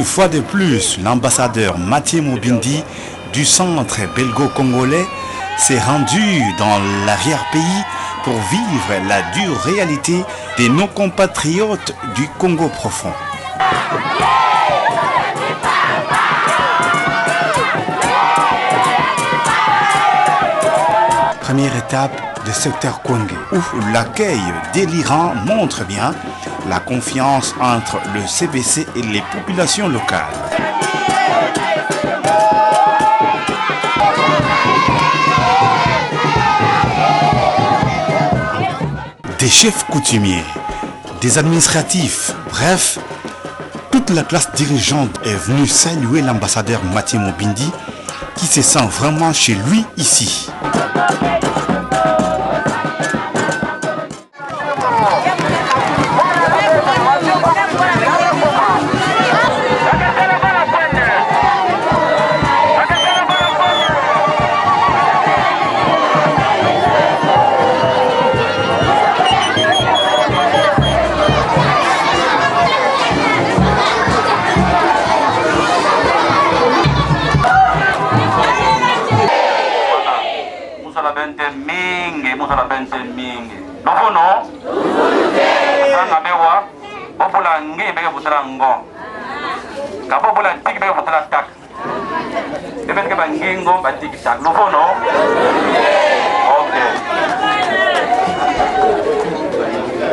fois de plus, l'ambassadeur Mathieu Mobindi du centre belgo-congolais s'est rendu dans l'arrière-pays pour vivre la dure réalité de nos compatriotes du Congo profond. Première étape du secteur Kouangé, où l'accueil délirant montre bien la confiance entre le CBC et les populations locales. Des chefs coutumiers, des administratifs, bref, toute la classe dirigeante est venue saluer l'ambassadeur Mathieu Mobindi qui se sent vraiment chez lui ici.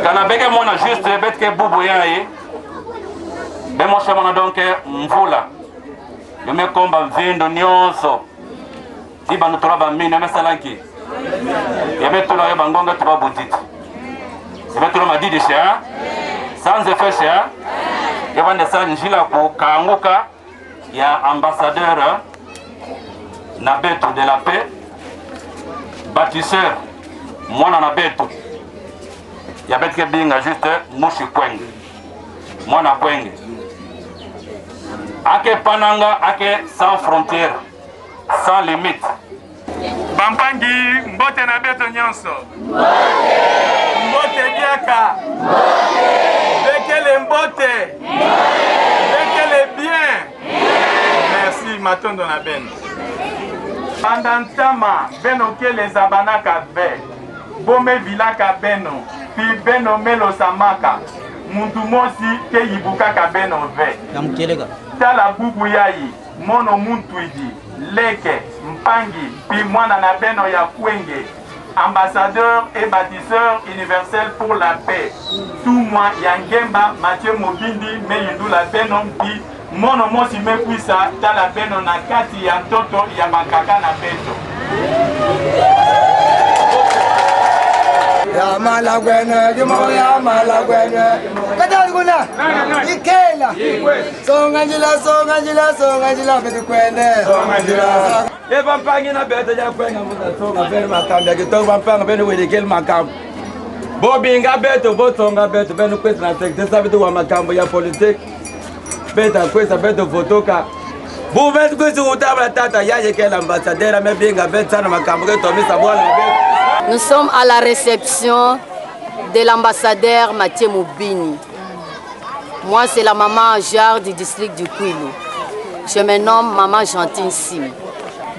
Kanabeke mona juste betke bubu yaye bemo shamona donc mvula yome komba vindo nyonso tiba nutola ba mine mesalanki yeme tola ya bangonga tuba buditi yeme tola madidi sha sans effet sha yabande sa njila ko kaanguka ya ambassadeur na beto de la paix bâtisseur mwana na beto ya betke binga juste mushi kwenge mwana kwenge ake pananga ake sans frontière sans limite Bampangi mbote na beto nyonso mbote diaka bekele mbote bekele bien merci matondo na beno Pandantama beno kele zabanaka ve bome vilaka beno pi beno melo samaka muntu mosi ke yibukaka beno ve tala bubu yayi mono muntu idi leke mpangi pi mwana na beno ya kwenge ambassadeur et bâtisseur universel pour la paix tout moi yangemba Mathieu Mobindi meyindu la beno pi mono mosi mekwisa tala beno na kati ya toto ya makaka na beto ya malagwene gimo ya malagwene kadalguna ikela songa njila betikwende eba mpangi na beto ya kwenga muda songa vele makamba kitonga bampanga bene wedekele makamba bobinga beto botonga beto bene kwesa na secteur sabitu wa makambo ya politique beta kwesa beto fotoka bu beto kwesa utabla tata yaje kela ambassadeur mebinga beto sana makambo ke tomisa bwana beto. Nous sommes à la réception de l'ambassadeur Mathieu Mobindi. Moi, c'est la maman Jar du district du Kwilu. Je me nomme Maman Gentine Sim.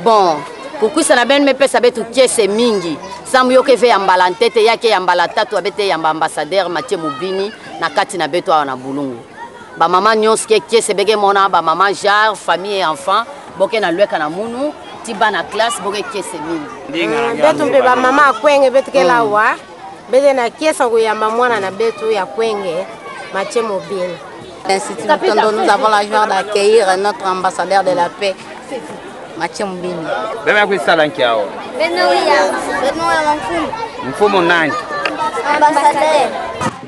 Bon, pourquoi ça n'a pas été fait tout qui est mingi? Sans mieux que fait ambalantete, ya que ambalata tu abete yamba ambassadeur Mathieu Mobindi na kati na beto na bulungu. Ba maman nyons qui est bege mona ba maman Jar famille et enfants, boke na lweka na munu. Tiba na classe boke kiese mingi. Betu mpe ba mama kwenge betu kela wa. Bete na kiesa kuyamba mwana na betu ya kwenge Mathieu Mobindi. L'Institut Tondo, nous avons la joie d'accueillir notre ambassadeur de la paix, Mathieu Mobindi.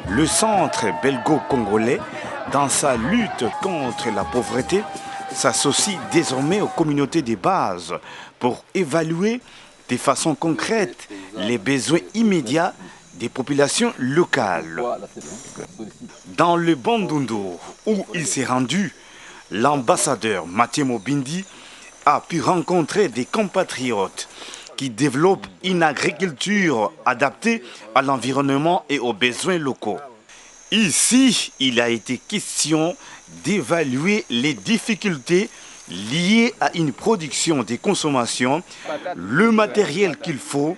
Le centre belgo-congolais, dans sa lutte contre la pauvreté, s'associe désormais aux communautés de base pour évaluer de façon concrète les besoins immédiats des populations locales. Dans le Bandundu, où il s'est rendu, l'ambassadeur Mathieu Mobindi a pu rencontrer des compatriotes qui développent une agriculture adaptée à l'environnement et aux besoins locaux. Ici, il a été question d'évaluer les difficultés liées à une production des consommations, le matériel qu'il faut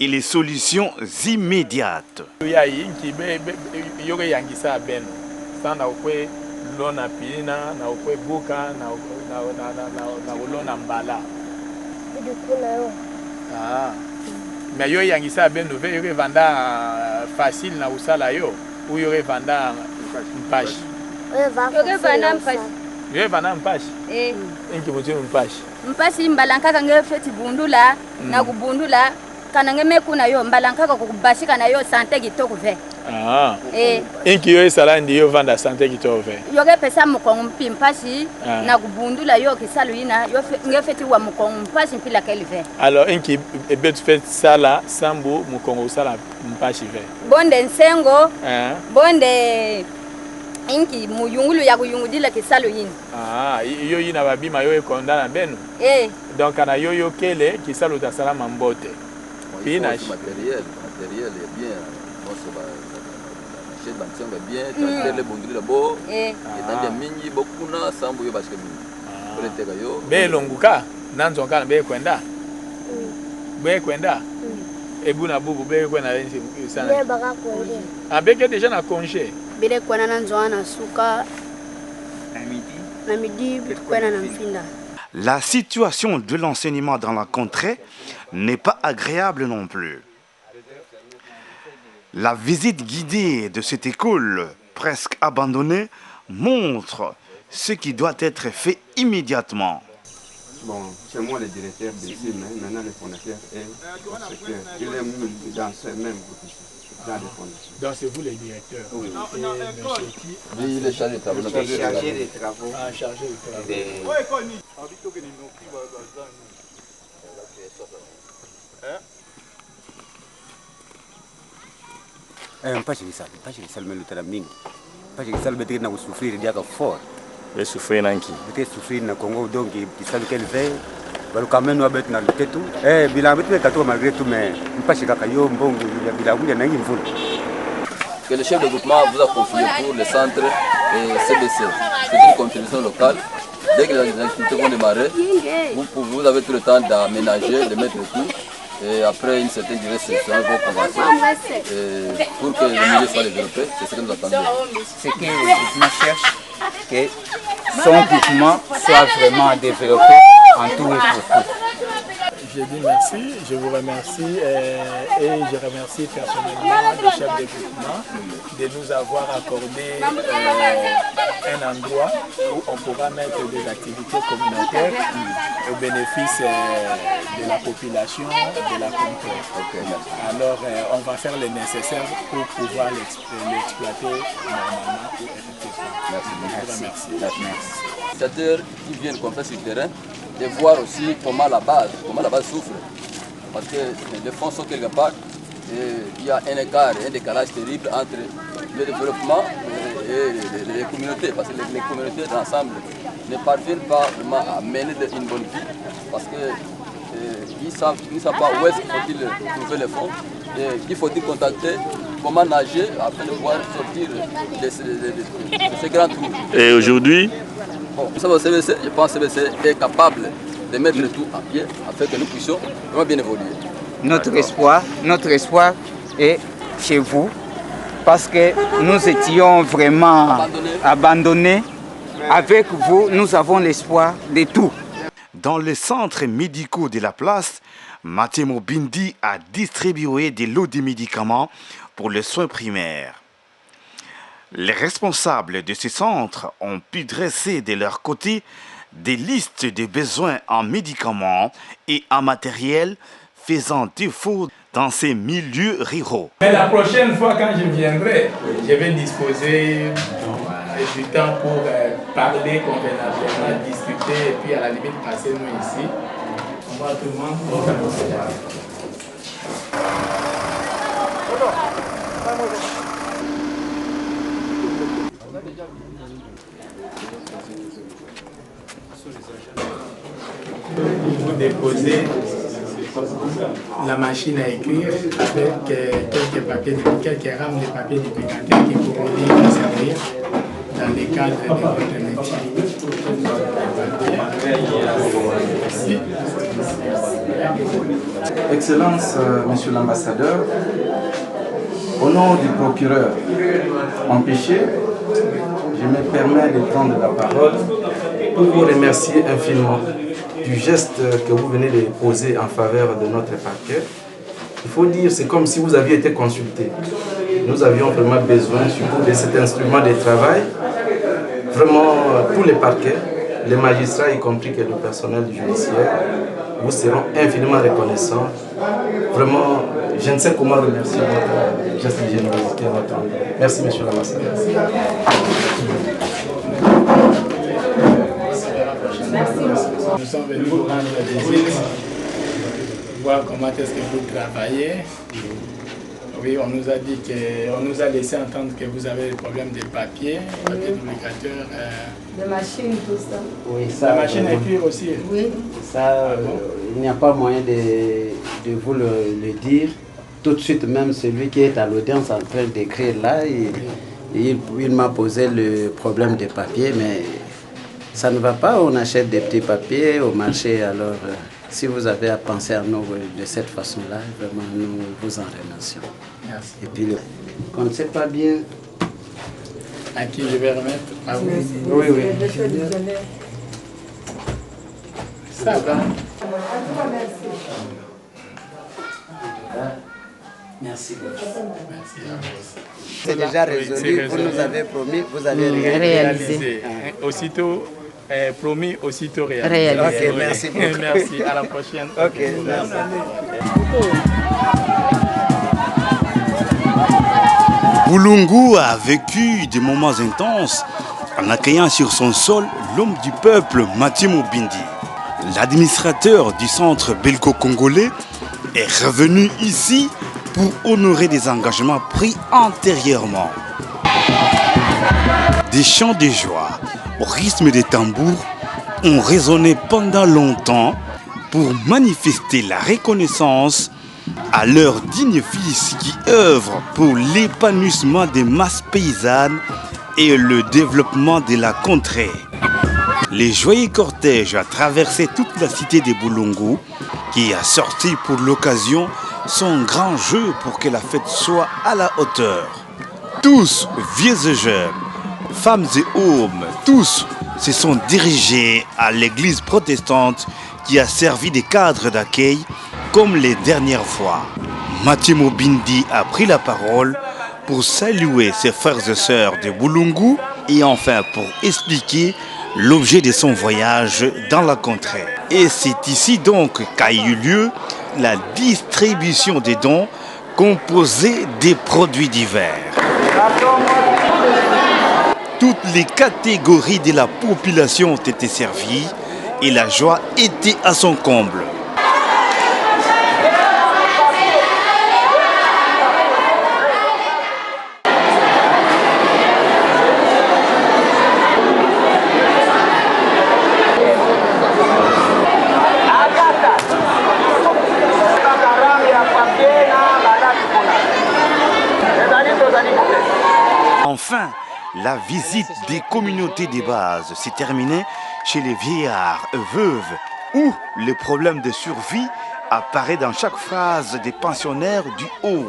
et les solutions immédiates. Mais yo yangisa ben nouvel yo vanda facile na usala yo ou yo vanda mpashi yo vanda mpashi inki mutu mpashi mbalanka nge feti bundula na kubundula kana nge mekuna yo mbalanka kubashika na yo sante kitoko ve inki yo sala ndi yo vanda sante kitoko ve yo ke pesa mukongo mpashi na kubundula yo kisalu ina yo nge feti wa mukongo mpashi mpila kelve. Alors inki ebet fait sala sambu mukongo sala mpashi ve bonde nsengo bonde inki muyungulu ya kuyungudila kisalu ina yo ina babima yo ekondana beno donc ana yo kele kisalu ta sala mambote pina matériel est bien chez bansengo est bien transfert bonduli d'abord et dans des mingi beaucoup na sambu yo parce que poleteka yo belonguka nanzonga be kwenda ebuna bubu be kwenda sana abeke déjà na congé bile kwenda nanzona na suka na midi kwenda na mfinda. La situation de l'enseignement dans la contrée n'est pas agréable non plus. La visite guidée de cette école, presque abandonnée, montre ce qui doit être fait immédiatement. Bon, c'est moi le directeur d'ici, mais maintenant le fondateur est inspecteur. Il est dans ce même groupe, dans les fondations. Donc c'est vous le directeur? Oui. Oui, il est chargé de travaux. Chargé des travaux. Chargé de travaux. Mpashe kisal melu tala mingi. Mpashe kisal bete na usufiri diaka fort. Be sufiri nanki. Bete sufiri na Congo donc kisal kel ve. Balu kamenu abet na lutetu. Bila bete katoa malgré tout mais mpashe kaka yo mbongo bila kuja na ngi mvulu. Que le chef de groupement vous a confié pour le centre CBC. C'est une contribution locale. Dès que les activités vont démarrer, vous avez tout le temps d'aménager, de mettre tout. Et après une certaine durée, c'est vos conventions pour que le milieu soit développé. C'est ce que nous attendons. C'est que le groupement cherche que son groupement soit vraiment développé en tout et pour tout. Je dis merci, je vous remercie et je remercie personnellement le chef de groupement de nous avoir accordé un endroit où on pourra mettre des activités communautaires au bénéfice de la population de la contrée. Alors on va faire le nécessaire pour pouvoir l'exploiter normalement et effectivement. Merci. C'est-à-dire qu'ils viennent comme ça sur le terrain, de voir aussi comment la base souffre. Parce que les fonds sont quelque part et il y a un écart, un décalage terrible entre le développement et les communautés. Parce que les communautés d'ensemble ne parviennent pas vraiment à mener une bonne vie. Parce qu'ils ne savent pas où est-ce qu'il faut trouver les fonds. Et il faut contacter comment nager afin de pouvoir sortir de ces grands trous. Et aujourd'hui, CBC, je pense que CBC est capable de mettre le tout en pied afin que nous puissions vraiment bien évoluer. Notre espoir est chez vous parce que nous étions vraiment abandonnés. Avec vous, nous avons l'espoir de tout. Dans les centres médicaux de la place, Matemo Bindi a distribué des lots de médicaments pour les soins primaires. Les responsables de ces centres ont pu dresser de leur côté des listes de besoins en médicaments et en matériel faisant défaut dans ces milieux ruraux. Mais la prochaine fois quand je viendrai, je vais disposer du temps pour parler convenablement, discuter et puis à la limite passer nous ici. On va tout le monde. Vous déposez la machine à écrire avec quelques quelques rames de papier duplicateur qui pourront nous servir dans le cadre de votre métier. Merci. Excellence, Monsieur l'ambassadeur, au nom du procureur empêché, je me permets de prendre la parole pour vous remercier infiniment du geste que vous venez de poser en faveur de notre parquet. Il faut dire, c'est comme si vous aviez été consulté. Nous avions vraiment besoin, surtout de cet instrument de travail. Vraiment, tous les parquets, les magistrats, y compris que le personnel judiciaire, vous seront infiniment reconnaissants. Vraiment, je ne sais comment remercier votre geste de générosité. Merci, monsieur l'ambassadeur. Nous sommes venus vous rendre visite, voir comment est-ce que vous travaillez. Oui, on nous a dit on nous a laissé entendre que vous avez des problèmes de papier duplicateur. De machine, tout ça. Oui, ça. La machine est pure aussi. Oui. Ça, il n'y a pas moyen de vous le dire. Tout de suite, même celui qui est à l'audience en train d'écrire là, il m'a posé le problème des papiers, mais ça ne va pas. On achète des petits papiers au marché, alors si vous avez à penser à nous de cette façon-là, vraiment, nous vous en remercions. Merci. Et puis, on ne sait pas bien... À qui je vais remettre? À vous? Oui, oui. Ça va. Merci. Merci à vous. C'est déjà résolu. Vous nous avez promis, vous allez réaliser. Aussitôt promis, aussitôt réalisé. Ok, merci beaucoup. Merci, à la prochaine. Ok, merci. Boulungu a vécu des moments intenses en accueillant sur son sol l'homme du peuple Mathieu Mobindi. L'administrateur du centre belgo-congolais est revenu ici pour honorer des engagements pris antérieurement. Des chants de joie au rythme des tambours ont résonné pendant longtemps pour manifester la reconnaissance à leurs dignes fils qui œuvrent pour l'épanouissement des masses paysannes et le développement de la contrée. Les joyeux cortèges a traversé toute la cité de Boulungu qui a sorti pour l'occasion son grand jeu pour que la fête soit à la hauteur. Tous, vieux et jeunes, femmes et hommes, tous se sont dirigés à l'église protestante qui a servi de cadre d'accueil comme les dernières fois. Mathieu Mobindi a pris la parole pour saluer ses frères et sœurs de Boulungu et enfin pour expliquer l'objet de son voyage dans la contrée. Et c'est ici donc qu'a eu lieu la distribution des dons composés des produits divers. Toutes les catégories de la population ont été servies et la joie était à son comble. Enfin, la visite des communautés de base s'est terminée chez les vieillards et veuves où le problème de survie apparaît dans chaque phrase des pensionnaires du Haut.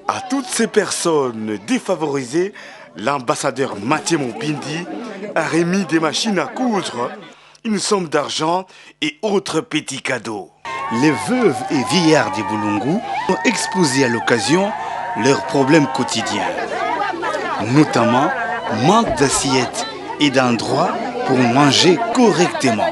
À toutes ces personnes défavorisées, l'ambassadeur Mathieu Mobindi a remis des machines à coudre, une somme d'argent et autres petits cadeaux. Les veuves et vieillards de Boulungu ont exposé à l'occasion leurs problèmes quotidiens, notamment manque d'assiettes et d'endroits pour manger correctement.